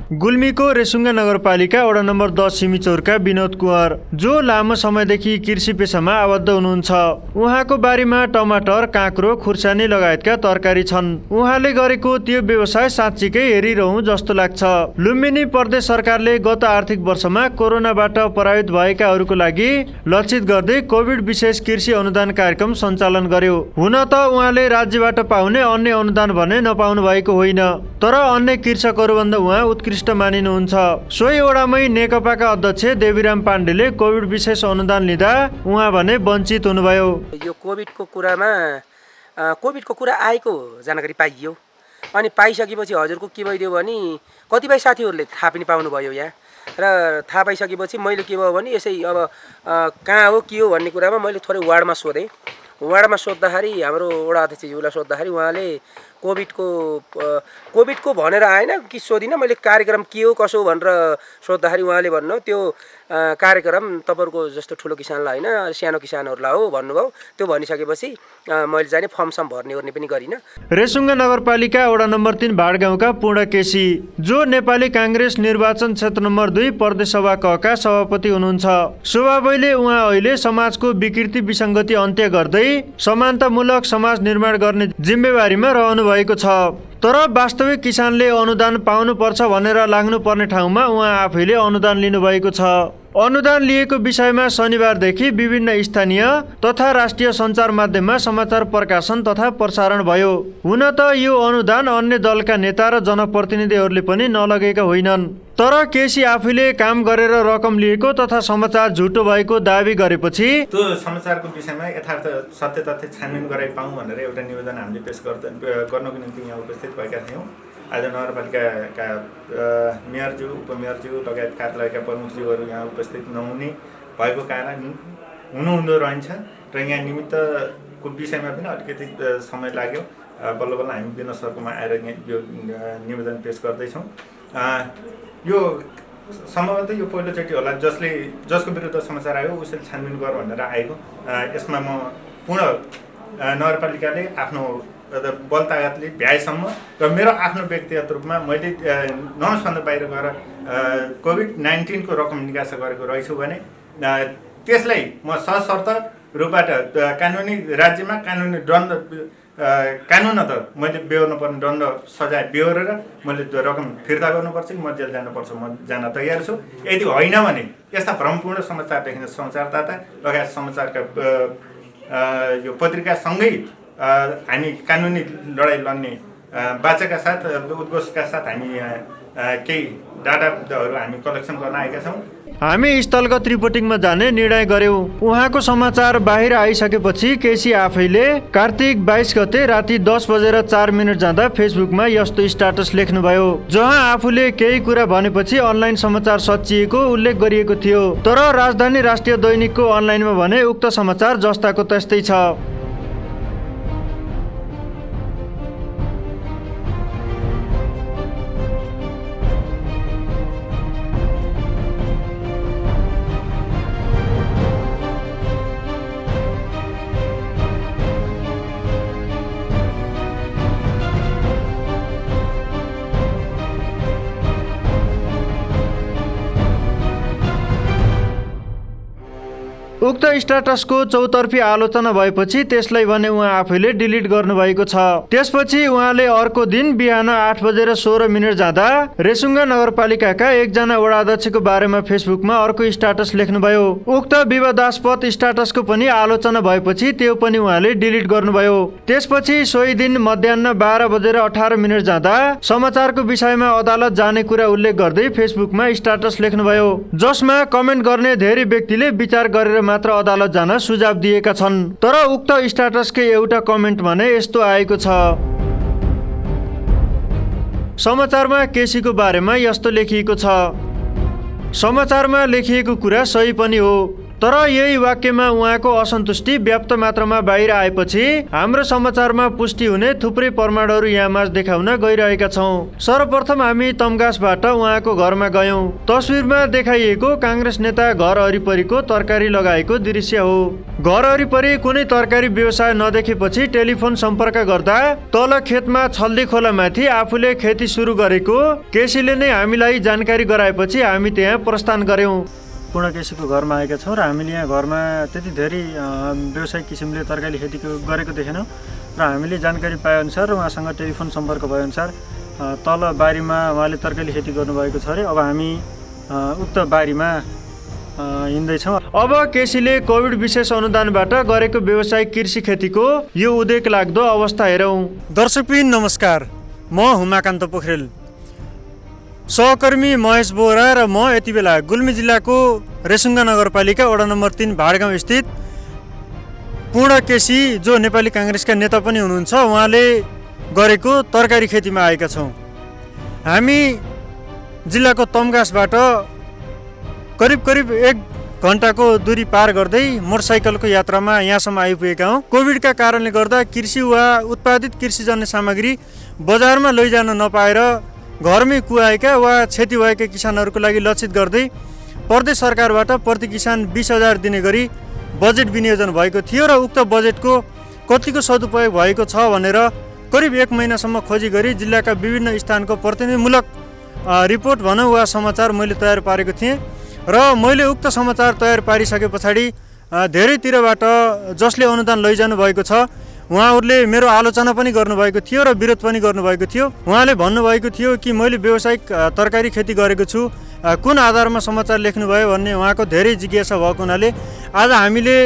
गुल्मीको रेसुङ्गा नगरपालिका वडा नम्बर 10 सिमिचौरका विनोद कुँवर, जो लामो समयदेखि कृषि पेसामा आबद्ध हुनुहुन्छ। उहाँको बारीमा टमाटर, काँक्रो, खुर्सानी लगायतका तरकारी छन्। उहाँले गरेको त्यो व्यवसाय साँच्चीकै हेरिरहँ जस्तो लाग्छ। लुम्बिनी प्रदेश सरकारले गत आर्थिक वर्षमा कोरोनाबाट प्रभावित भएकाहरूको लागि लक्षित गर्दै कोभिड विशेष कृषि अनुदान कार्यक्रम सञ्चालन गर्यो। हुन त उहाँले राज्यबाट पाउने अन्य अनुदान भने नपाउनु भएको होइन, तर अन्य कृषकहरूभन्दा उहाँ उत्कृष्ट मानिनुहुन्छ। सोही वडामै नेकपाका अध्यक्ष देवीराम पाण्डेले कोभिड विशेष अनुदान लिँदा उहाँ भने वञ्चित हुनुभयो। यो कोभिडको कुरा आएको जानकारी पाइयो, अनि पाइसकेपछि हजुरको के भइदियो भने कतिपय साथीहरूले थाहा पनि पाउनुभयो यहाँ, र थाहा पाइसकेपछि मैले के भयो भने यसै अब कहाँ हो के हो भन्ने कुरामा मैले थोरै वार्डमा सोधेँ। वार्डमा सोद्धाखेरि हाम्रो वडा अध्यक्षज्यूलाई सोद्धाखेरि उहाँले कोभिडको भनेर आएन कि सोधिनँ, मैले कार्यक्रम के हो कसो हो भनेर सोद्धाखेरि उहाँले भन्नु त्यो कार्यक्रम तपाईँहरूको जस्तो ठुलो किसानलाई होइन सानो किसानहरूलाई हो भन्नुभयो। त्यो भनिसकेपछि मैले चाहिँ फर्म सम भर्ने पनि गरिनँ। रेसुङ्गा नगरपालिका वडा नम्बर 3 भाडगाउँका पूर्ण केसी, जो नेपाली काङ्ग्रेस निर्वाचन क्षेत्र नम्बर 2 प्रदेश सभा कका सभापति हुनुहुन्छ। स्वभावैले उहाँ अहिले समाजको विकृति विसङ्गति अन्त्य गर्दै समानतामूलक समाज निर्माण गर्ने जिम्मेवारीमा रहनु भएको छ। तर वास्तविक किसानले अनुदान पाउनुपर्छ भनेर लाग्नुपर्ने ठाउँमा उहाँ आफैले अनुदान लिनुभएको छ। अनुदान लिएको विषयमा शनिबारदेखि विभिन्न स्थानीय तथा राष्ट्रिय सञ्चार माध्यममा समाचार प्रकाशन तथा प्रसारण भयो। हुन त यो अनुदान अन्य दलका नेता र जनप्रतिनिधिहरूले पनि नलगेका होइनन्, तर केसी आफैले काम गरेर रकम लिएको तथा समाचार झुटो भएको दावी गरेपछि त्यो समाचारको विषयमा यथार्थ सत्य तथ्य छानबिन गराइ पाऊँ भनेर एउटा निवेदन हामीले पेश गर्नको निम्ति यहाँ उपस्थित भएका थियौँ। आज नगरपालिकाका मेयरज्यू, उपमेयरज्यू लगायत कार्यालयका प्रमुखज्यूहरू यहाँ उपस्थित नहुने भएको कारण हुनुहुँदो रहन्छ र यहाँ निमित्तको विषयमा पनि अलिकति समय लाग्यो। बल्ल बल्ल हामी विनोद सरकोमा आएर यो निवेदन पेश गर्दैछौँ। यो सम्भवतः यो पहिलोचोटि होला जसको विरुद्ध समाचार आयो उसले छानबिन गर भनेर आएको। यसमा म पूर्ण नगरपालिकाले आफ्नो बल तागतले भ्याएसम्म र मेरो आफ्नो व्यक्तिगत रूपमा मैले नर्सभन्दा बाहिर गएर कोभिड-19 को रकम निकासा गरेको रहेछु भने त्यसलाई म सशर्त रूपबाट कानुनी राज्यमा कानुनी दण्ड कानुन त मैले बेहोर्नु पर्ने दण्ड सजाय बेहोरेर मैले रकम फिर्ता गर्नुपर्छ कि म जेल जानुपर्छ, म जान तयार छु। यदि होइन भने यस्ता भ्रमपूर्ण समाचार लेख्ने समाचारदाता लगायत समाचारका यो पत्रिकासँगै हामी कानुनी लडाइँ लड्ने बाचाका साथ उद्घोषका साथ हामी केही डाटाहरू हामी कलेक्सन गर्न आएका छौँ। हामी स्थलगत रिपोर्टिङमा जाने निर्णय गर्यौं। उहाँको समाचार बाहिर आइसकेपछि केसी आफैले कार्तिक 22 गते राति 10:04 जाँदा फेसबुकमा यस्तो स्ट्याटस लेख्नुभयो, जहाँ आफूले केही कुरा भनेपछि अनलाइन समाचार सच्चिएको उल्लेख गरिएको थियो। तर राजधानी राष्ट्रिय दैनिकको अनलाइनमा भने उक्त समाचार जस्ताको तस्तै छ। उक्त स्ट्याटसको चौतर्फी आलोचना भएपछि त्यसलाई भने उहाँ आफैले डिलिट गर्नुभएको छ। त्यसपछि उहाँले अर्को दिन बिहान 8:16 जाँदा रेसुङ्गा नगरपालिकाका एकजना वडा अध्यक्षको बारेमा फेसबुकमा अर्को स्ट्याटस लेख्नुभयो। उक्त विवादास्पद स्ट्याटसको पनि आलोचना भएपछि त्यो पनि उहाँले डिलिट गर्नुभयो। त्यसपछि सोही दिन मध्याह 12:18 जाँदा समाचारको विषयमा अदालत जाने कुरा उल्लेख गर्दै फेसबुकमा स्ट्याटस लेख्नुभयो, जसमा कमेन्ट गर्ने धेरै व्यक्तिले विचार गरेर मात्र अदालत जान सुझाव दिएका छन्। तर उक्त स्ट्याटसकै एउटा कमेन्ट भने यस्तो आएको छ। समाचारमा केसीको बारेमा यस्तो लेखिएको छ, समाचारमा लेखिएको कुरा सही पनि हो। तर यही वाक्यमा उहाँको असन्तुष्टि व्याप्त मात्रामा बाहिर आएपछि हाम्रो समाचारमा पुष्टि हुने थुप्रै प्रमाणहरू यहाँमाझ देखाउन गइरहेका छौँ। सर्वप्रथम हामी तम्घासबाट उहाँको घरमा गयौँ। तस्विरमा देखाइएको काङ्ग्रेस नेता घर वरिपरिको तरकारी लगाएको दृश्य हो। घर वरिपरि कुनै तरकारी व्यवसाय नदेखेपछि टेलिफोन सम्पर्क गर्दा तल खेतमा छल्दी खोलामाथि आफूले खेती सुरु गरेको केसीले नै हामीलाई जानकारी गराएपछि हामी त्यहाँ प्रस्थान गर्यौँ। पूर्ण केसीको घरमा आएका छौँ र हामीले यहाँ घरमा त्यति धेरै व्यावसायिक किसिमले तरकारी खेती गरेको देखेनौँ र हामीले जानकारी पाएअनुसार र उहाँसँग टेलिफोन सम्पर्क भएअनुसार तल बारीमा उहाँले तरकारी खेती गर्नुभएको छ अरे। अब हामी उक्त बारीमा हिँड्दैछौँ। अब केसीले कोभिड विशेष अनुदानबाट गरेको व्यावसायिक कृषि खेतीको यो उदेक लाग्दो अवस्था हेरौँ। दर्शकबिन नमस्कार, म हुमाकान्त पोखरेल, सहकर्मी महेश बोहरा र म यति बेला गुल्मी जिल्लाको रेसुङ्गा नगरपालिका वडा नम्बर 3 भाडगाउँ स्थित पूर्ण केसी जो नेपाली काङ्ग्रेसका नेता पनि हुनुहुन्छ उहाँले गरेको तरकारी खेतीमा आएका छौँ। हामी जिल्लाको तम्घासबाट करिब 1 घन्टाको दूरी पार गर्दै मोटरसाइकलको यात्रामा यहाँसम्म आइपुगेका हौँ। कोभिडका कारणले गर्दा कृषि वा उत्पादित कृषिजन्य सामग्री बजारमा लैजान नपाएर घरमै कुवाएका वा क्षति भएका किसानहरूको लागि लक्षित गर्दै प्रदेश सरकारबाट प्रति किसान 20,000 दिने गरी बजेट विनियोजन भएको थियो र उक्त बजेटको कतिको सदुपयोग भएको छ भनेर करिब 1 महिनासम्म खोजी गरी जिल्लाका विभिन्न स्थानको प्रतिनिधिमूलक रिपोर्ट भनौँ वा समाचार मैले तयार पारेको थिएँ र मैले उक्त समाचार तयार पारिसके पछाडि धेरैतिरबाट जसले अनुदान लैजानु भएको छ उहाँहरूले मेरो आलोचना पनि गर्नुभएको थियो र विरोध पनि गर्नुभएको थियो। उहाँले भन्नुभएको थियो कि मैले व्यावसायिक तरकारी खेती गरेको छु, कुन आधारमा समाचार लेख्नुभयो भन्ने उहाँको धेरै जिज्ञासा भएको हुनाले आज हामीले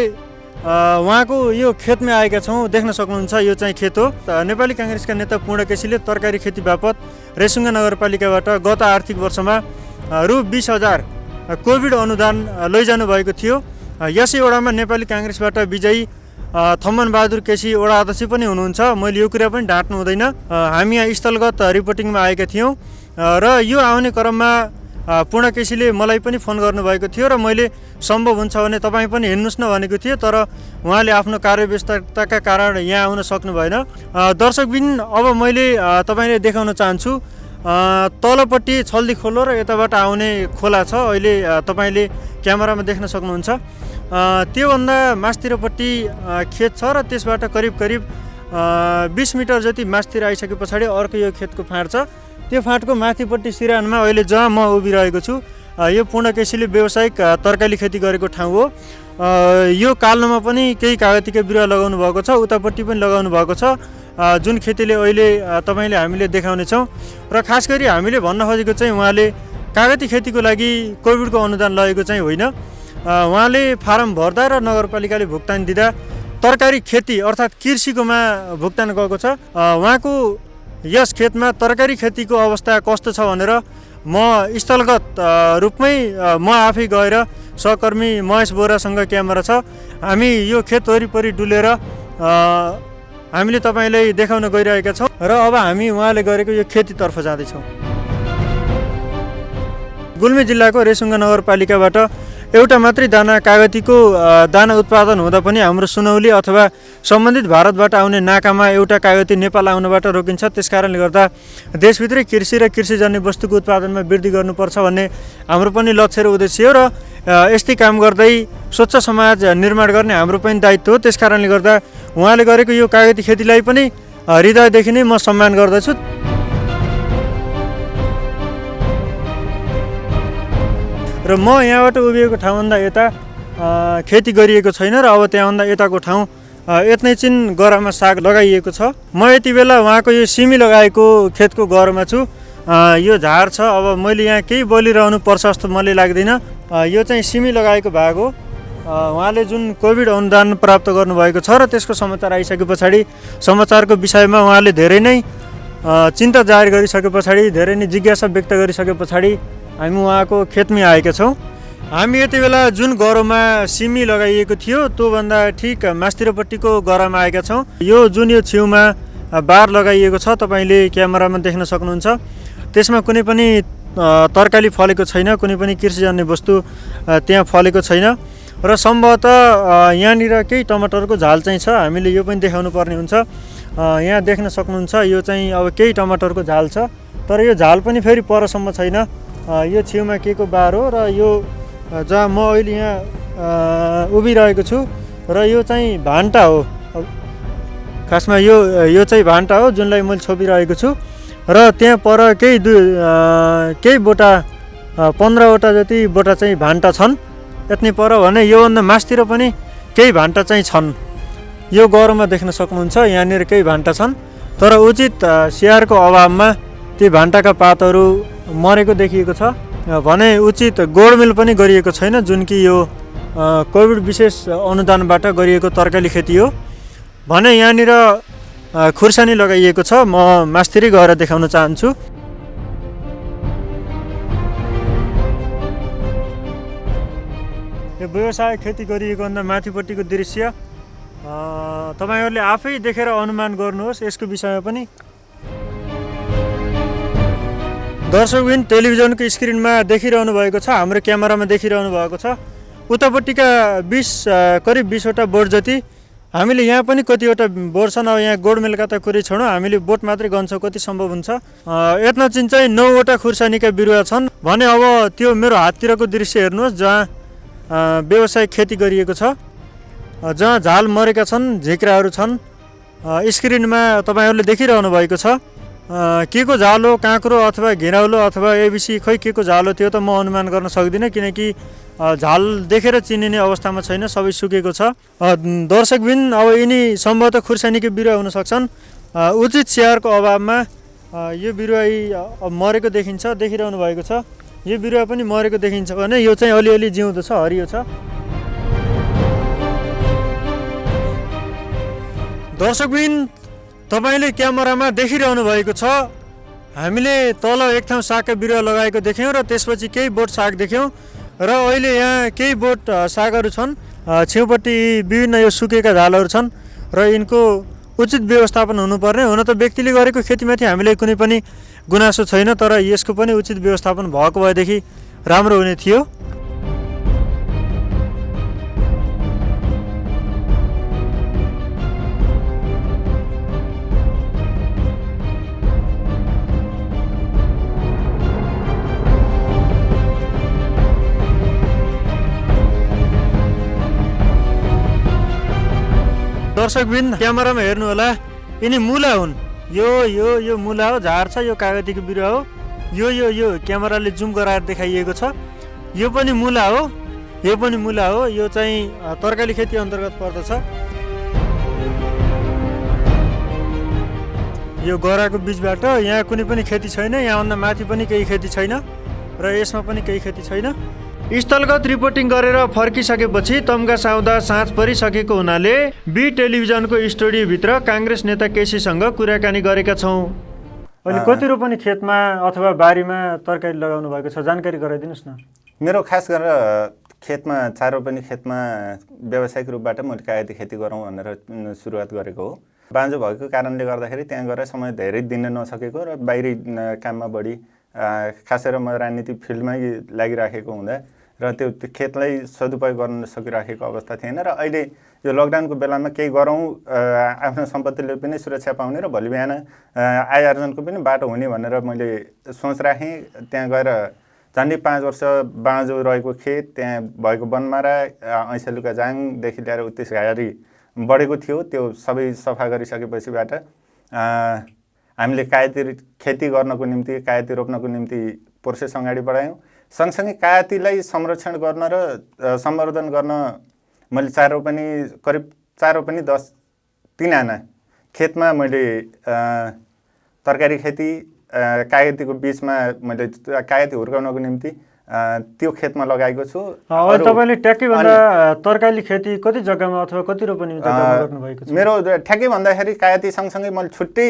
उहाँको यो खेतमा आएका छौँ। देख्न सक्नुहुन्छ यो चाहिँ खेत हो। नेपाली काङ्ग्रेसका नेता पूर्ण केसीले तरकारी खेती बापत रेसुङ्गा नगरपालिकाबाट गत आर्थिक वर्षमा रु 20,000 कोभिड अनुदान लैजानु भएको थियो। यसै वडामा नेपाली काङ्ग्रेसबाट विजयी थम्मन बहादुर केसी वडा अध्यक्ष पनि हुनुहुन्छ। मैले यो कुरा पनि ढाँट्नु हुँदैन। हामी यहाँ स्थलगत रिपोर्टिङमा आएका थियौँ र यो आउने क्रममा पूर्ण केसीले मलाई पनि फोन गर्नुभएको थियो र मैले सम्भव हुन्छ भने तपाईँ पनि हिँड्नुहोस् न भनेको थिएँ, तर उहाँले आफ्नो कार्यव्यस्तताका कारण यहाँ आउन सक्नु भएन। दर्शकबिन अब मैले तपाईँले देखाउन चाहन्छु तलपट्टि छल्दी खोलो र यताबाट आउने खोला छ। अहिले तपाईँले क्यामेरामा देख्न सक्नुहुन्छ। त्योभन्दा मास्तिरपट्टि खेत छ र त्यसबाट करिब 20 मिटर जति मास्तिर आइसके पछाडि अर्को यो खेतको फाँट छ। त्यो फाँटको माथिपट्टि सिरानमा अहिले जहाँ म उभिरहेको छु यो पूर्ण केसीले व्यावसायिक तरकारी खेती गरेको ठाउँ हो। यो काल्नोमा पनि केही कागतीका बिरुवा लगाउनु भएको छ, उतापट्टि पनि लगाउनु भएको छ, जुन खेतीले अहिले तपाईँले हामीले देखाउनेछौँ। र खास गरी हामीले भन्न खोजेको चाहिँ उहाँले कागती खेतीको लागि कोभिडको अनुदान लगेको चाहिँ होइन। उहाँले फारम भर्दा र नगरपालिकाले भुक्तानी दिँदा तरकारी खेती अर्थात् कृषिकोमा भुक्तान गएको छ। उहाँको यस खेतमा तरकारी खेतीको अवस्था कस्तो छ भनेर म स्थलगत रूपमै म आफै गएर सहकर्मी महेश बोहरासँग क्यामेरा छ, हामी यो खेत वरिपरि डुलेर हामीले तपाईँलाई देखाउन गइरहेका छौँ र अब हामी उहाँले गरेको यो खेतीतर्फ जाँदैछौँ। गुल्मी जिल्लाको रेसुङ्गा नगरपालिकाबाट एउटा मात्रै कागतीको दाना उत्पादन हुँदा पनि हाम्रो सुनौली अथवा सम्बन्धित भारतबाट आउने नाकामा एउटा कागती नेपाल आउनबाट रोकिन्छ। त्यसकारणले गर्दा देशभित्रै कृषि र कृषिजन्य वस्तुको उत्पादनमा वृद्धि गर्नुपर्छ भन्ने हाम्रो पनि लक्ष्य र उद्देश्य हो र यस्तै काम गर्दै स्वच्छ समाज निर्माण गर्ने हाम्रो पनि दायित्व हो। त्यसकारणले गर्दा उहाँले गरेको यो कागती खेतीलाई पनि हृदयदेखि नै म सम्मान गर्दछु। र म यहाँबाट उभिएको ठाउँभन्दा यता खेती गरिएको छैन र अब त्यहाँभन्दा यताको ठाउँ यत्नैछिन गरामा साग लगाइएको छ। म यति बेला उहाँको यो सिमी लगाएको खेतको गरमा छु। यो झार छ, अब मैले यहाँ केही बोलिरहनु पर्छ जस्तो मलाई लाग्दैन। यो चाहिँ सिमी लगाएको भाग हो। उहाँले जुन कोभिड अनुदान प्राप्त गर्नुभएको छ र त्यसको समाचार आइसके पछाडि समाचारको विषयमा उहाँले धेरै नै चिन्ता जाहेर गरिसके पछाडि, धेरै नै जिज्ञासा व्यक्त गरिसके पछाडि हामी उहाँको खेतमै आएका छौँ। हामी यति बेला जुन गह्रोमा सिमी लगाइएको थियो त्योभन्दा ठिक मास्तिरपट्टिको गह्रामा आएका छौँ। यो जुन यो छेउमा बार लगाइएको छ तपाईँले क्यामेरामा देख्न सक्नुहुन्छ, त्यसमा कुनै पनि तरकारी फलेको छैन, कुनै पनि कृषिजन्य वस्तु त्यहाँ फलेको छैन। र सम्भवतः यहाँनिर केही टमाटरको झाल चाहिँ छ, हामीले यो पनि देखाउनु पर्ने हुन्छ। यहाँ देख्न सक्नुहुन्छ यो चाहिँ अब केही टमाटरको झाल छ, तर यो झाल पनि फेरि परसम्म छैन। यो छेउमा के को बार हो र यो जहाँ म अहिले यहाँ उभिरहेको छु र यो चाहिँ भान्टा हो। खासमा यो चाहिँ भान्टा हो जुनलाई मैले छोपिरहेको छु र त्यहाँ पर केही बोटा 15वटा जति बोटा चाहिँ भान्टा छन्। यति पर भने योभन्दा मासतिर पनि केही भान्टा चाहिँ छन्। यो गह्वरमा देख्न सक्नुहुन्छ यहाँनिर केही भान्टा छन्, तर उचित स्याहारको अभावमा ती भान्टाका पातहरू मरेको देखिएको छ भने उचित गोडमेल पनि गरिएको छैन, जुन कि यो कोभिड विशेष अनुदानबाट गरिएको तरकारी खेती हो भने यहाँनिर खुर्सानी लगाइएको छ। म मास्तिरै गएर देखाउन चाहन्छु। यो व्यवसाय खेती गरिएको भन्दा माथिपट्टिको दृश्य तपाईहरुले आफै देखेर अनुमान गर्नुहोस् यसको विषयमा पनि। दर्शकबिन टेलिभिजनको स्क्रिनमा देखिरहनु भएको छ, हाम्रो क्यामेरामा देखिरहनु भएको छ। उतापट्टिका करिब 20वटा बोट जति, हामीले यहाँ पनि कतिवटा बोट छन्। अब यहाँ गोडमेलका त कुरै छोडौँ, हामीले बोट मात्रै गन्छौँ कति सम्भव हुन्छ। यत्न चाहिँ 9वटा खुर्सानीका बिरुवा छन् भने अब त्यो मेरो हाततिरको दृश्य हेर्नुहोस् जहाँ व्यावसायिक खेती गरिएको छ, जहाँ झाल मरेका छन्, झिक्राहरू छन्। स्क्रिनमा तपाईहरुले देखिरहनु भएको छ। के को झाल हो, काँक्रो अथवा घिराउलो अथवा एबिसी, खै के को झाल हो त्यो त म अनुमान गर्न सक्दिनँ, किनकि झाल देखेर चिनिने अवस्थामा छैन, सबै सुकेको छ। दर्शकबिन अब यिनी सम्भवतः खुर्सानीको बिरुवा हुन सक्छन्। उचित स्याहारको अभावमा यो बिरुवा मरेको देखिन्छ, देखिरहनु भएको छ। यो बिरुवा पनि मरेको देखिन्छ भने यो चाहिँ अलिअलि जिउँदो छ, हरियो छ। दर्शकबिन तपाईले क्यामेरामा देखिरहनु भएको छ, हामीले तल एक ठाउँ सागका बिरुवा लगाएको देख्यौँ र त्यसपछि केही बोट साग देख्यौँ र अहिले यहाँ केही बोट सागहरू छन्। छेउपट्टि विभिन्न यो सुकेका झालहरू छन् र यिनको उचित व्यवस्थापन हुनुपर्ने। हुन त व्यक्तिले गरेको खेतीमाथि हामीलाई कुनै पनि गुनासो छैन, तर यसको पनि उचित व्यवस्थापन भएको भएदेखि राम्रो हुने थियो। दर्शकबिन क्यामेरामा हेर्नु होला, यिनी मुला हुन्। यो मुला हो, झार छ, यो कागतीको बिरुवा हो। यो क्यामेराले जुम गराएर देखाइएको छ। यो पनि मुला हो, यो पनि मुला हो। यो चाहिँ तरकारी खेती अन्तर्गत पर्दछ। यो गराको बीचबाट यहाँ कुनै पनि खेती छैन, यहाँभन्दा माथि पनि केही खेती छैन र यसमा पनि केही खेती छैन। स्थलगत रिपोर्टिङ गरेर फर्किसकेपछि तम्घा साउदा साँझ परिसकेको हुनाले बी टेलिभिजनको स्टुडियोभित्र काङ्ग्रेस नेता केसीसँग कुराकानी गरेका छौँ। अहिले कति रोपनी खेतमा अथवा बारीमा तरकारी लगाउनु भएको छ, जानकारी गराइदिनुहोस् न। मेरो खास गरेर खेतमा 4 रोपनी खेतमा व्यावसायिक रूपबाट मैले कागती खेती गरौँ भनेर सुरुवात गरेको हो। बाँझो भएको कारणले गर्दाखेरि त्यहाँ गएर समय धेरै दिन नसकेको र बाहिरी काममा बढी खास गरेर म राजनीति फिल्डमै लागिराखेको हुँदा र त्यो खेतलाई सदुपयोग गर्न सकिराखेको अवस्था थिएन र अहिले यो लकडाउनको बेलामा केही गरौँ, आफ्नो सम्पत्तिले पनि सुरक्षा पाउने र भोलि बिहान आय आर्जनको पनि बाटो हुने भनेर मैले सोच राखेँ। त्यहाँ गएर झन्डै 5 वर्ष बाँझो रहेको खेत, त्यहाँ भएको बनमारा, ऐँसेलुका जाङदेखि लिएर उत्तिस घारी बढेको थियो, त्यो सबै सफा गरिसकेपछिबाट हामीले कागती खेती गर्नको निम्ति, कागती रोप्नको निम्ति प्रोसेस अगाडि बढायौँ। सँगसँगै कागतीलाई संरक्षण गर्न र सम्वर्धन गर्न मैले 4 रोपनी करिब 4 रोपनी 3 आना खेतमा मैले तरकारी खेती कागतीको बीचमा मैले कागती हुर्काउनको निम्ति त्यो खेतमा लगाएको छु। अहिले तपाईँले ट्याक्कै भन्दा तरकारी खेती कति जग्गामा अथवा कति रोपनी जग्गामा गर्नुभएको छ? मेरो ठ्याक्कै भन्दाखेरि कागती सँगसँगै मैले छुट्टै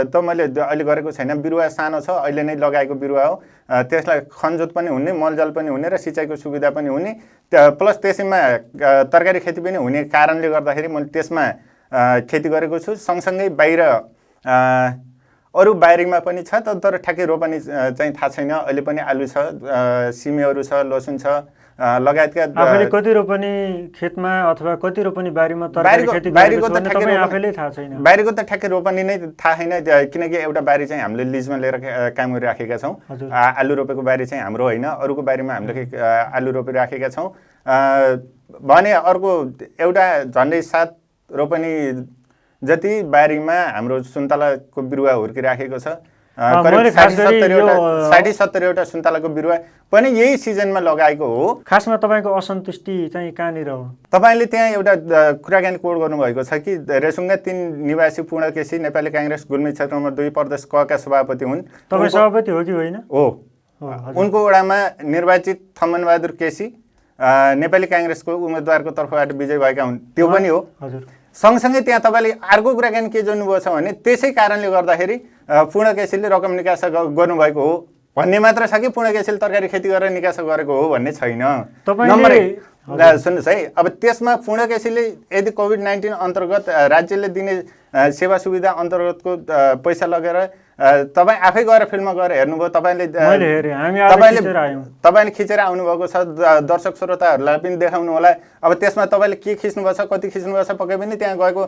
त मैले अहिले गरेको छैन। बिरुवा सानो छ, अहिले नै लगाएको बिरुवा हो। त्यसलाई खनजोत पनि हुने, मलजल पनि हुने र सिँचाइको सुविधा पनि हुने, प्लस त्यसैमा तरकारी खेती पनि हुने कारणले गर्दाखेरि मैले त्यसमा खेती गरेको छु। सँगसँगै बाहिर अरू बारीमा पनि छ, तर ठ्याक्कै रोपनी चाहिँ थाहा छैन। अहिले पनि आलु छ, सिमीहरू छ, लसुन छ, लगायतका आफैले कति रोपनी खेतमा अथवा कति रोपनी बारीमा तरकारी खेती गरेको छ भने तपाईँ आफैले थाहा छैन। बारीको त ठ्याक्कै रोपनी नै थाहा छैन, किनकि एउटा बारी चाहिँ हामीले लिजमा लिएर काम गरिराखेका छौँ। आलु रोपेको बारी चाहिँ हाम्रो होइन, अरूको बारीमा हामीले आलु रोपिराखेका छौँ भने अर्को एउटा झन्डै 7 रोपनी जति बारीमा हाम्रो सुन्तलाको बिरुवा हुर्किराखेको छ। करिब 60-70वटा सुन्तलाको बिरुवा पनि यही सिजनमा लगाएको हो। खासमा तपाईँको असन्तुष्टि चाहिँ कहाँनिर हो? तपाईँले त्यहाँ एउटा कुराकानी कोड गर्नुभएको छ कि रेसुङ्गा 3 निवासी पूर्ण केसी नेपाली काङ्ग्रेस गुल्मी क्षेत्र नम्बर 2 प्रदेश क का सभापति हुन्। तपाईँ सभापति हो कि होइन? हो। उनको वडामा निर्वाचित थम्मनबहादुर केसी नेपाली काङ्ग्रेसको उम्मेदवारको तर्फबाट विजय भएका हुन्, त्यो पनि हो। हजुर। सँगसँगै त्यहाँ तपाईँले अर्को कुराकानी के जोड्नुभएको छ भने त्यसै कारणले गर्दाखेरि पूर्ण केसीले रकम निकासा गर्नुभएको हो भन्ने मात्र छ कि पूर्ण केसीले तरकारी खेती गरेर निकासा गरेको हो भन्ने छैन। सुन्नुहोस् है, अब त्यसमा पूर्ण केसीले यदि कोभिड-19 अन्तर्गत राज्यले दिने सेवा सुविधा अन्तर्गतको पैसा लगेर तपाईँ आफै गएर फिल्डमा गएर हेर्नुभयो, तपाईँले खिचेर आउनुभएको छ, दर्शक श्रोताहरूलाई पनि देखाउनु होला। अब त्यसमा तपाईँले के खिच्नुभएको छ, कति खिच्नुभएको छ, पक्कै पनि त्यहाँ गएको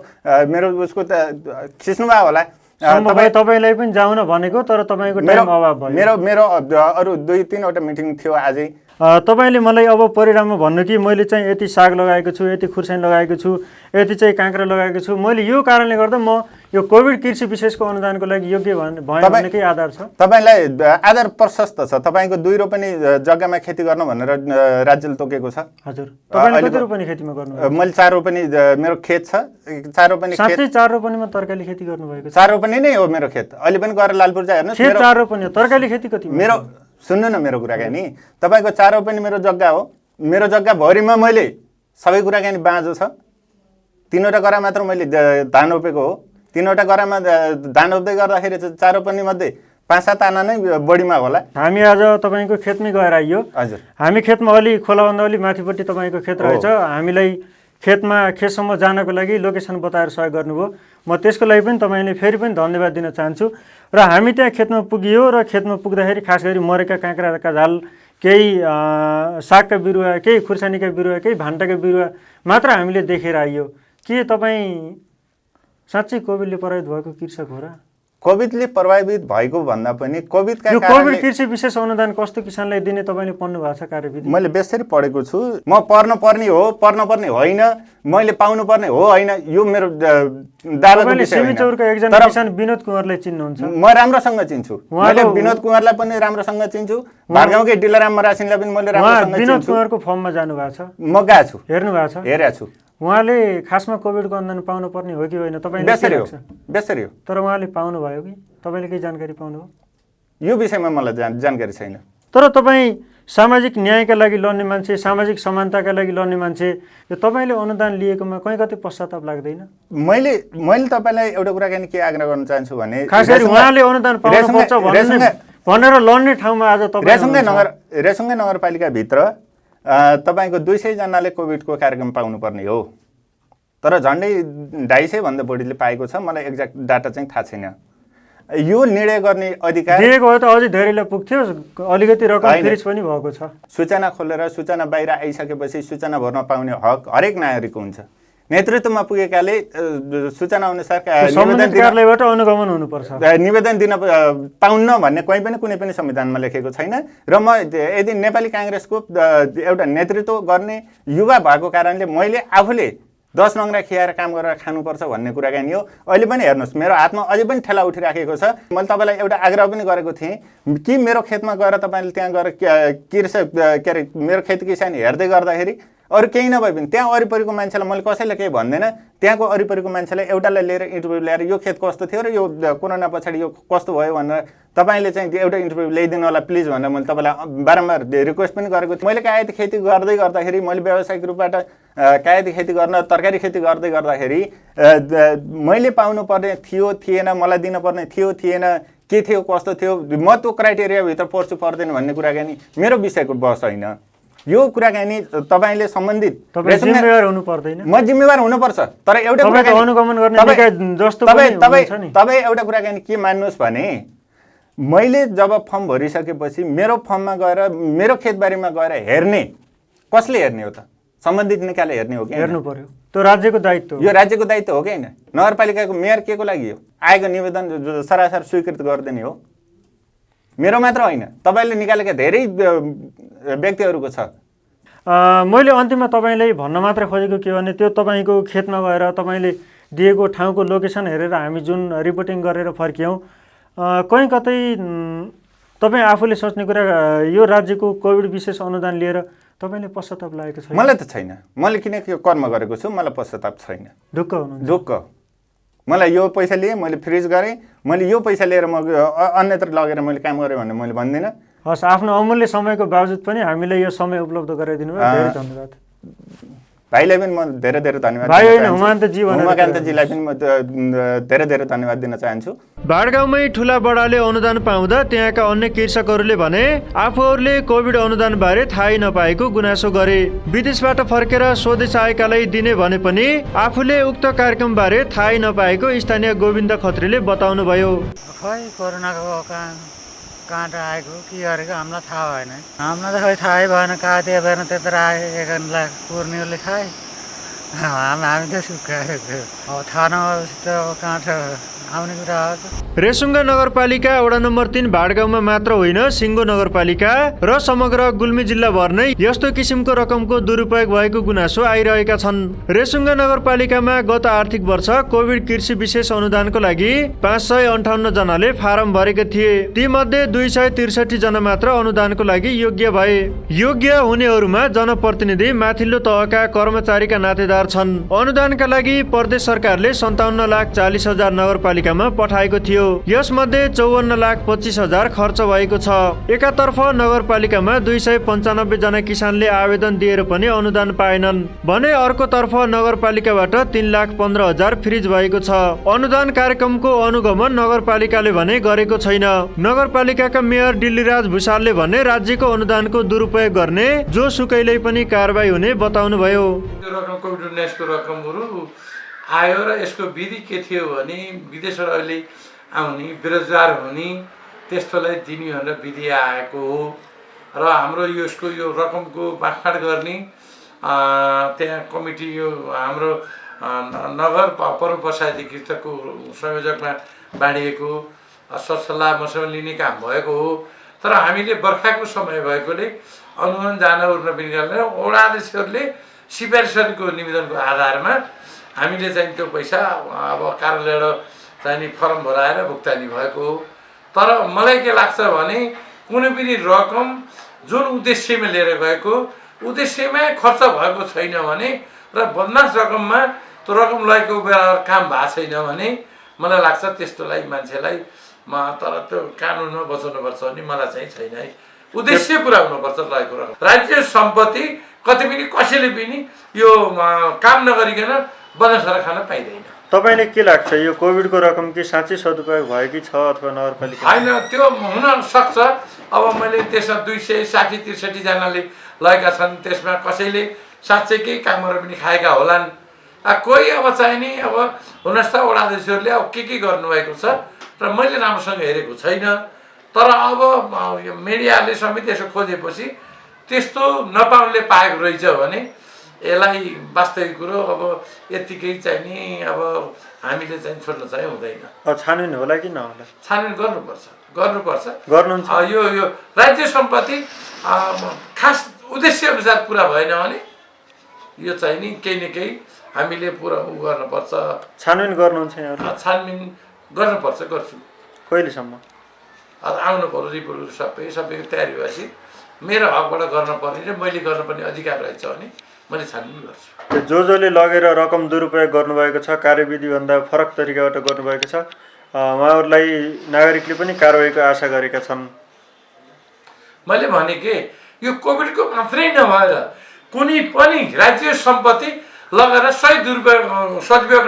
मेरो उसको त खिच्नुभयो होला। तपाईँलाई पनि जाउन भनेको, तर तपाईँको टाइम अभाव भयो। मेरो अरू 2-3वटा मिटिङ थियो आजै। तपाईँले मलाई अब परिणाममा भन्नु कि मैले चाहिँ यति साग लगाएको छु, यति खुर्सानी लगाएको छु, यति चाहिँ काँक्रा लगाएको छु, मैले यो कारणले गर्दा म यो कोभिड कृषि विशेषको अनुदानको लागि योग्य भयो भन्ने केही आधार छ? तपाईँलाई आधार प्रशस्त छ। तपाईँको 2 रोपनी जग्गामा खेती गर्नु भनेर राज्यले तोकेको छ। हजुर। तपाईँले कति रोपनी खेतीमा गर्नुभयो? मैले 4 रोपनी मेरो खेत छ। 4 रोपनी खेत। साँच्चै 4 रोपनीमा तरकारी खेती गर्नुभएको छ? 4 रोपनी नै हो मेरो खेत। अहिले पनि गएर लालपुर जा हेर्नुहोस्। खेत 4 रोपनी हो, तरकारी खेती कति? मेरो सुन्नु न, मेरो कुराकानी तपाईँको 4 रोपनी मेरो जग्गा हो। मेरो जग्गा भरिमा मैले सबै कुराकानी बाँझो छ। 3वटा गरा मात्र मैले धान रोपेको हो। 3वटा गरामा धान रोप्दै गर्दाखेरि 4 रोपनी मध्ये 5-7 आना नै बढीमा होला। हामी आज तपाईँको खेतमै गएर आइयो। हजुर। हामी खेतमा अलि खोलाभन्दा अलि माथिपट्टि तपाईँको खेत रहेछ। हामीलाई खेतसम्म जानको लागि लोकेसन बताएर सहयोग गर्नुभयो। म त्यसको लागि पनि तपाईँले फेरि पनि धन्यवाद दिन चाहन्छु। र हामी त्यहाँ खेतमा पुगियो र खेतमा पुग्दाखेरि खास गरी मरेका काँक्राका झाल, केही सागका बिरुवा, केही खुर्सानीका बिरुवा, केही भान्टाका बिरुवा मात्र हामीले देखेर आइयो। के तपाईँ साँच्चै कोभिडले प्रभावित भएको कृषक हो र? कोभिडले प्रभावित भएको भन्दा पनि कोभिडका यो कोभिड कृषि विशेष अनुदान कस्तो किसानलाई दिने तपाईँले पढ्नु भएको छ कार्यविधि? मैले बेसरी पढेको छु। म पर्नुपर्ने हो, पर्नुपर्ने होइन, मैले पाउनुपर्ने हो होइन, यो मेरो दावाको विषय होइन। सिमिचौरका एकजना किसान विनोद कुँवरलाई चिन्नुहुन्छ? म राम्रोसँग चिन्छु। मैले विनोद कुँवरलाई पनि राम्रोसँग चिन्छु। भारगाउँकै डिलराम मरासिनलाई पनि मैले राम्रोसँग चिन्छु। विनोद कुँवरको फर्ममा जानु भएको छ? म गएको छु। हेर्नु भएको छ? हेरेको छु। उहाँले खासमा कोभिडको अनुदान पाउनु पर्ने हो कि होइन तपाईँले? बेसरी हो। तर उहाँले पाउनु भयो कि? तपाईँले केही जानकारी पाउनुभयो? यो विषयमा मलाई जानकारी छैन। तर तपाईँ सामाजिक न्यायका लागि लड्ने मान्छे, सामाजिक समानताका लागि लड्ने मान्छे, यो तपाईँले अनुदान लिएकोमा कहीँ कतै पश्चाताप लाग्दैन? मैले तपाईँलाई एउटा कुराकानी के आग्रह गर्न चाहन्छु भने खास गरी उहाँले अनुदान पाउनुपर्छ भनेर लड्ने ठाउँमा आज तपाईँ रेसुङ्गा नगरपालिकाभित्र तपाईँको 200 जनाले कोभिडको कार्यक्रम पाउनुपर्ने हो, तर झन्डै 250 भन्दा बढीले पाएको छ। मलाई एक्ज्याक्ट डाटा चाहिँ थाहा छैन। यो निर्णय गर्ने अधिकार दिएको हो त अझै धेरैलाई पुग्थ्यो, अलिकति रकम फ्रिज पनि भएको छ। सूचना खोलेर सूचना बाहिर आइसकेपछि सूचना भर्न पाउने हक हरेक नागरिकको हुन्छ। नेतृत्वमा पुगेकाले सूचना अनुसार कार्यालयबाट अनुगमन हुनुपर्छ, निवेदन दिन पाउन्न भन्ने कहीँ पनि कुनै पनि संविधानमा लेखेको छैन। र म यदि नेपाली काङ्ग्रेसको एउटा नेतृत्व गर्ने युवा भएको कारणले मैले आफूले 10 नङ्ग्रा खियाएर काम गरेर खानुपर्छ भन्ने कुराकानी हो। अहिले पनि हेर्नुहोस्, मेरो हातमा अझै पनि ठेला उठिराखेको छ। मैले तपाईँलाई एउटा आग्रह पनि गरेको थिएँ कि मेरो खेतमा गएर तपाईँले त्यहाँ गएर मेरो खेती किसानी हेर्दै गर्दाखेरि अरू केही नभए पनि त्यहाँ वरिपरिको मान्छेलाई मैले कसैले केही भन्दैन, त्यहाँको वरिपरिको मान्छेलाई एउटालाई लिएर इन्टरभ्यू ल्याएर यो खेत कस्तो थियो र यो कोरोना पछाडि यो कस्तो भयो भनेर तपाईँले चाहिँ एउटा इन्टरभ्यू ल्याइदिनु होला प्लिज भनेर मैले तपाईँलाई बारम्बार रिक्वेस्ट पनि गरेको थिएँ। मैले कायती खेती गर्दै गर्दाखेरि, मैले व्यावसायिक रूपबाट कायती खेती गर्न, तरकारी खेती गर्दै गर्दाखेरि मैले पाउनुपर्ने थियो थिएन, मलाई दिनुपर्ने थियो थिएन, के थियो कस्तो थियो, म त्यो क्राइटेरियाभित्र पर्छु पर्दैन भन्ने कुराकानी मेरो विषयको बहस होइन। यो कुराकानी तपाईँले सम्बन्धित जिम्मेवार हुनु पर्दैन। म जिम्मेवार हुनुपर्छ, तर एउटा अनुगमन गर्ने निकाय जस्तो तपाईँ एउटा कुराकानी के मान्नुहोस् भने मैले जब फर्म भरिसकेपछि मेरो फर्ममा गएर मेरो खेतबारीमा गएर हेर्ने कसले हेर्ने हो त? सम्बन्धित निकायले हेर्ने हो कि? हेर्नु पर्यो, त्यो राज्यको दायित्व हो। यो राज्यको दायित्व हो कि होइन? नगरपालिकाको मेयर के को लागि हो? आएको निवेदन सरासर स्वीकृत गरिदिने हो। मेरो मात्र होइन, तपाईँले निकालेका धेरै व्यक्तिहरूको छ। मैले अन्तिममा तपाईँलाई भन्न मात्र खोजेको के भने त्यो तपाईँको खेतमा गएर तपाईँले दिएको ठाउँको लोकेसन हेरेर हामी जुन रिपोर्टिङ गरेर फर्क्यौँ, कहीँ कतै तपाईँ आफूले सोच्ने कुरा यो राज्यको कोभिड विशेष अनुदान लिएर तपाईँले पश्चाताप लागेको छैन? मलाई त छैन। मैले किनकि यो कर्म गरेको छु, मलाई पश्चाताप छैन। ढुक्क हुनुहुन्छ? ढुक्क। मलाई यो पैसा लिएँ, मैले फ्रिज गरेँ, मैले यो पैसा लिएर म अन्यत्र लगेर मैले काम गरेँ भनेर मैले भन्दिनँ। हस्, आफ्नो अमूल्य समयको बावजुद पनि हामीलाई यो समय उपलब्ध गराइदिनु भयो, धेरै धन्यवाद। भाइलाई पनि म धेरै धेरै धन्यवाद भाइ होइन, हुमान्तजी भनेर। हुमाकान्तजीलाई पनि म धेरै धेरै धन्यवाद दिन चाहन्छु। भाडगाउँमै ठुला बडाले अनुदान पाउँदा त्यहाँका अन्य कृषकहरूले भने आफूहरूले कोभिड अनुदानबारे थाहै नपाएको गुनासो गरे। विदेशबाट फर्केर स्वदेश आएकालाई दिने भने पनि आफूले उक्त कार्यक्रमबारे थाहै नपाएको स्थानीय गोविन्द खत्रीले बताउनुभयो। खै कोरोनाको कहाँ आएको के गरेको हामीलाई थाहा भएन। हामीलाई त खै थाहै भएन, कहाँ दिए भएन, त्यत्र आयो 51 लाख पूर्णियोले खाए, हामी त सुकाएको। अब थाहा नभएपछि त अब कहाँ आउने कुरा हो त। रेसुङ्गा नगरपालिका वडा नम्बर 3 भाडगाउँमा मात्र होइन, सिङ्गो नगरपालिका र समग्र गुल्मी जिल्लाभर नै यस्तो किसिमको रकमको दुरुपयोग भएको गुनासो आइरहेका छन्। रेसुङ्गा नगरपालिकामा गत आर्थिक वर्ष कोभिड कृषि विशेष अनुदानको लागि 558 जनाले फारम भरेका थिए। तीमध्ये 263 जना मात्र अनुदानको लागि योग्य भए। योग्य हुनेहरूमा जनप्रतिनिधि, माथिल्लो तहका कर्मचारीका नातेदार छन्। अनुदानका लागि प्रदेश सरकारले 57,40,000 नगरपालिकामा पठाएको थियो। यसमध्ये 54,25,000 खर्च भएको छ। एकातर्फ नगरपालिकामा 295 जना किसानले आवेदन दिएर पनि अनुदान पाएनन् भने अर्कोतर्फ नगरपालिकाबाट 3,15,000 फ्रिज भएको छ। अनुदान कार्यक्रमको अनुगमन नगरपालिकाले भने गरेको छैन। नगरपालिकाका मेयर डिल्लीराज भुसालले भने राज्यको अनुदानको दुरुपयोग गर्ने जो सुकैले पनि कारबाही हुने बताउनुभयो। त्यो रकम कोभिड-19 को रकमहरू आयो र यसको विधि के थियो भने विदेशबाट अहिले आउने बेरोजगार हुने त्यस्तोलाई दिने भनेर विधि आएको हो र हाम्रो यसको यो रकमको बाँडफाँड गर्ने त्यहाँ कमिटी यो हाम्रो नगर पौर पञ्चायती कृषकको संयोजकमा बाँडिएको सरसल्लाह मसल्लाह लिने काम भएको हो। तर हामीले बर्खाको समय भएकोले अनुदान जान उर्न पनि गर्दैन। वडा अध्यक्षहरूले सिफारिसहरूको निवेदनको आधारमा हामीले चाहिँ त्यो पैसा अब कार्यालयबाट चाहिँ फर्म भराएर भुक्तानी भएको हो। तर मलाई के लाग्छ भने कुनै पनि रकम जुन उद्देश्यमा लिएर गएको उद्देश्यमा खर्च भएको छैन भने र बदमास रकममा त्यो रकम लगेको बेला काम भएको छैन भने मलाई लाग्छ त्यस्तोलाई मान्छेलाई तर त्यो कानुनमा बचाउनुपर्छ भने मलाई चाहिँ छैन है। उद्देश्य पुरा हुनुपर्छ लगेको रकम। राज्य सम्पत्ति कति पनि कसैले पनि यो काम नगरिकन बनाएर खान पाइँदैन। तपाईँले के लाग्छ यो कोभिडको रकम कि साँच्चै सदुपयोग भयो कि छ अथवा नगरपालिका? होइन, त्यो हुन सक्छ। अब मैले त्यसमा 260-63 जनाले लगेका छन्, त्यसमा कसैले साँच्चै केही कामहरू पनि खाएका होलान्। कोही अब चाहिँ नि अब हुनस् त वडा अध्यक्षहरूले अब के गर्नुभएको छ र मैले राम्रोसँग हेरेको छैन। तर अब मिडियाले समेत यसो खोजेपछि त्यस्तो नपाउनेले पाएको रहेछ भने यसलाई वास्तविक कुरो अब यतिकै चाहिँ नि अब हामीले चाहिँ छोड्न चाहिँ हुँदैन। छानबिन होला कि नहोला? छानबिन गर्नुपर्छ। गर्नुहुन्छ? यो राज्य सम्पत्ति खास उद्देश्य अनुसार पुरा भएन भने यो चाहिँ नि केही न केही हामीले पुरा गर्नुपर्छ। छानबिन गर्नुहुन्छ यहाँहरु? छानबिन गर्नुपर्छ, गर्छु। कहिलेसम्म? आउनु पर्यो रिपोर्टहरू सबैको तयारी भएपछि मेरो हकबाट गर्न पर्ने र मैले गर्नुपर्ने अधिकार रहेछ भने मैले छानबिन गर्छु। जसले लगेर रकम दुरुपयोग गर्नुभएको छ, कार्यविधिभन्दा फरक तरिकाबाट गर्नुभएको छ, उहाँहरूलाई नागरिकले पनि कारबाहीको आशा गरेका छन्। मैले भने के यो कोभिडको मात्रै नभएर कुनै पनि राज्य सम्पत्ति लगेर सदुपयोग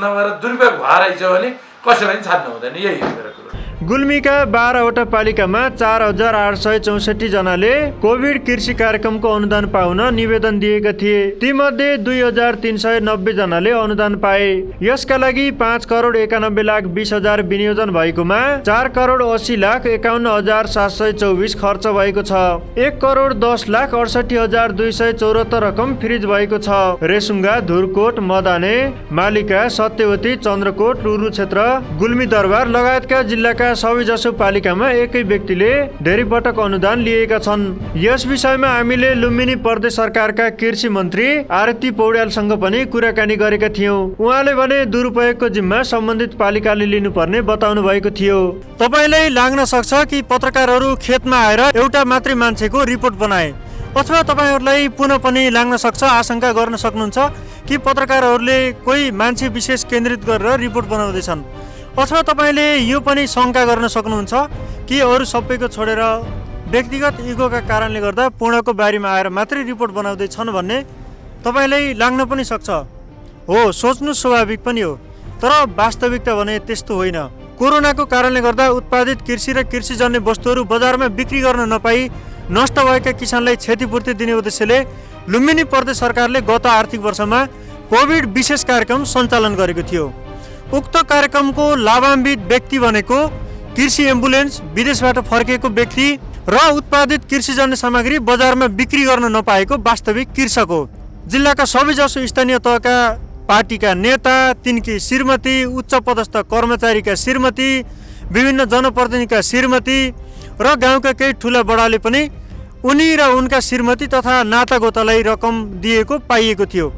नभएर दुरुपयोग भएर रहेछ भने कसैलाई पनि छाड्नु हुँदैन। यही हो मेरो कुरो। गुल्मीका 12वटा पालिकामा 4864 जनाले कोभिड कृषि कार्यक्रमको अनुदान पाउन निवेदन दिएका थिए। तीमध्ये 2390 जनाले अनुदान पाए। यसका लागि 5,91,20,000 विनियोजन भएकोमा 4,80,51,724 खर्च भएको छ। 1,10,68,274 रकम फ्रिज भएको छ। रेसुङ्गा, धुरकोट, मदाने, मालिका, सत्यवती, चन्द्रकोट, रुरु क्षेत्र, गुल्मी दरबार लगायतका जिल्लाका सबैजसो पालिकामा एकै व्यक्तिले धेरै पटक अनुदान लिएका छन्। यस विषयमा हामीले लुम्बिनी प्रदेश सरकारका कृषि मन्त्री आरती पौड्यालसँग पनि कुराकानी गरेका थियौँ। उहाँले भने दुरुपयोगको जिम्मा सम्बन्धित पालिकाले लिनुपर्ने बताउनु भएको थियो। तपाईँलाई लाग्न सक्छ कि पत्रकारहरू खेतमा आएर एउटा मात्रै मान्छेको रिपोर्ट बनाए, अथवा तपाईँहरूलाई पुनः पनि लाग्न सक्छ, आशंका गर्न सक्नुहुन्छ कि पत्रकारहरूले कोही मान्छे विशेष केन्द्रित गरेर रिपोर्ट बनाउँदैछन्, अथवा तपाईँले यो पनि शङ्का गर्न सक्नुहुन्छ कि अरू सबैको छोडेर व्यक्तिगत इगोका कारणले गर्दा पूर्णको बारीमा आएर मात्रै रिपोर्ट बनाउँदैछन् भन्ने तपाईँलाई लाग्न पनि सक्छ। हो, सोच्नु स्वाभाविक पनि हो, तर वास्तविकता भने त्यस्तो होइन। कोरोनाको कारणले गर्दा उत्पादित कृषि र कृषिजन्य वस्तुहरू बजारमा बिक्री गर्न नपाई नष्ट भएका किसानलाई क्षतिपूर्ति दिने उद्देश्यले लुम्बिनी प्रदेश सरकारले गत आर्थिक वर्षमा कोभिड विशेष कार्यक्रम सञ्चालन गरेको थियो। उक्त कार्यक्रमको लाभान्वित व्यक्ति भनेको कृषि एम्बुलेन्स, विदेशबाट फर्किएको व्यक्ति र उत्पादित कृषिजन्य सामग्री बजारमा बिक्री गर्न नपाएको वास्तविक कृषक हो। जिल्लाका सबैजसो स्थानीय तहका पार्टीका नेता, तिनकी श्रीमती, उच्च पदस्थ कर्मचारीका श्रीमती, विभिन्न जनप्रतिनिधिका श्रीमती र गाउँका केही ठुला बडाले पनि उनी र उनका श्रीमती तथा नातागोतालाई रकम दिएको पाइएको थियो।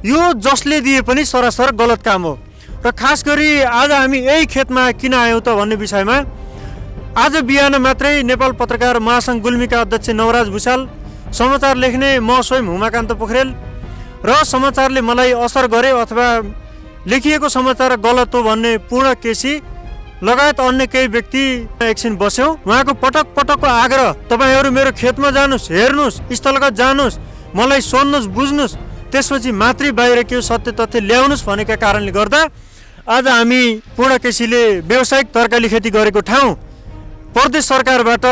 यो जसले दिए पनि सरासर गलत काम हो। र खास गरी आज हामी यही खेतमा किन आयौँ त भन्ने विषयमा आज बिहान मात्रै नेपाल पत्रकार महासङ्घ गुल्मीका अध्यक्ष नवराज भुषाल, समाचार लेख्ने म स्वयं हुमाकान्त पोखरेल र समाचारले मलाई असर गरे अथवा लेखिएको समाचार गलत हो भन्ने पूर्ण केसी लगायत अन्य केही व्यक्ति एकछिन बस्यौँ। उहाँको पटक पटकको आग्रह, तपाईँहरू मेरो खेतमा जानुहोस्, हेर्नुहोस्, स्थलगत जानुहोस्, मलाई सोध्नुहोस्, बुझ्नुहोस्, त्यसपछि मात्रै बाहिर के सत्य तथ्य ल्याउनुहोस् भनेका कारणले गर्दा आज हामी पूर्ण केसीले व्यावसायिक तरकारी खेती गरेको ठाउँ, प्रदेश सरकारबाट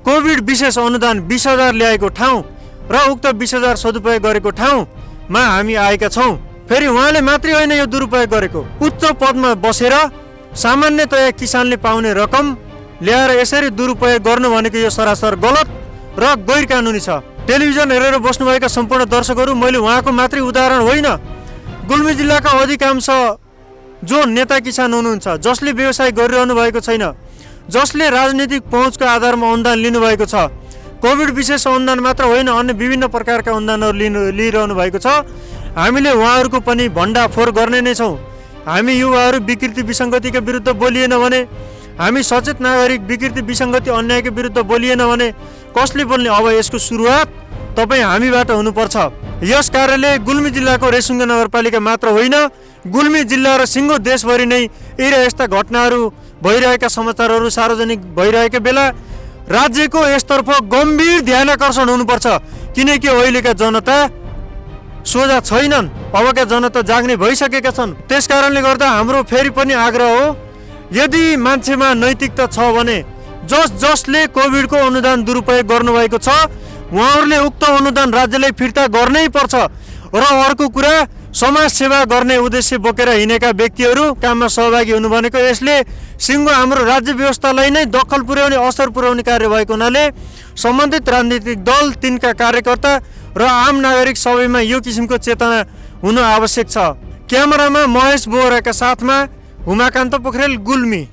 कोभिड विशेष अनुदान 20,000 ल्याएको ठाउँ र उक्त 20,000 सदुपयोग गरेको ठाउँमा हामी आएका छौँ। फेरि उहाँले मात्रै होइन यो दुरुपयोग गरेको, उच्च पदमा बसेर सामान्यतया किसानले पाउने रकम ल्याएर यसरी दुरुपयोग गर्नु भनेको यो सरासर गलत र गैर कानुनी छ। टेलिभिजन हेरेर बस्नुभएका सम्पूर्ण दर्शकहरू, मैले उहाँको मात्रै उदाहरण होइन, गुल्मी जिल्लाका अधिकांश जो नेता किसान हुनुहुन्छ, जसले व्यवसाय गरिरहनु भएको छैन, जसले राजनीतिक पहुँचको आधारमा अनुदान लिनुभएको छ, कोभिड विशेष अनुदान मात्र होइन अन्य विभिन्न प्रकारका अनुदानहरू लिइरहनु भएको छ, हामीले उहाँहरूको पनि भण्डाफोर गर्ने नै छौँ। हामी युवाहरू विकृति विसङ्गतिका विरुद्ध बोलिएन भने, हामी सचेत नागरिक विकृति विसङ्गति अन्यायको विरुद्ध बोलिएन भने कसले बोल्ने? अब यसको सुरुवात तपाईँ हामीबाट हुनुपर्छ। यस कार्यले गुल्मी जिल्लाको रेसुङ्गा नगरपालिका मात्र होइन, गुल्मी जिल्ला र सिङ्गो देशभरि नै यस्ता घटनाहरू भइरहेका समाचारहरू सार्वजनिक भइरहेका बेला राज्यको यसतर्फ गम्भीर ध्यानाकर्षण हुनुपर्छ, किनकि अहिलेका जनता सोझा छैनन्, अबका जनता जाग्ने भइसकेका छन्। त्यस कारणले गर्दा हाम्रो फेरि पनि आग्रह हो, यदि मान्छेमा नैतिकता छ भने जसले कोभिडको अनुदान दुरुपयोग गर्नुभएको छ उहाँहरूले उक्त अनुदान राज्यलाई फिर्ता गर्नै पर्छ। र अर्को कुरा, समाज सेवा गर्ने उद्देश्य बोकेर हिँडेका व्यक्तिहरू काममा सहभागी हुनु भनेको यसले सिङ्गो हाम्रो राज्य व्यवस्थालाई नै दखल पुर्याउने, असर पुर्याउने कार्य भएको हुनाले सम्बन्धित राजनीतिक दल, तिनका कार्यकर्ता र आम नागरिक सबैमा यो किसिमको चेतना हुनु आवश्यक छ। क्यामेरामा महेश बोहराका साथमा हुमाकान्त पोखरेल, गुल्मी।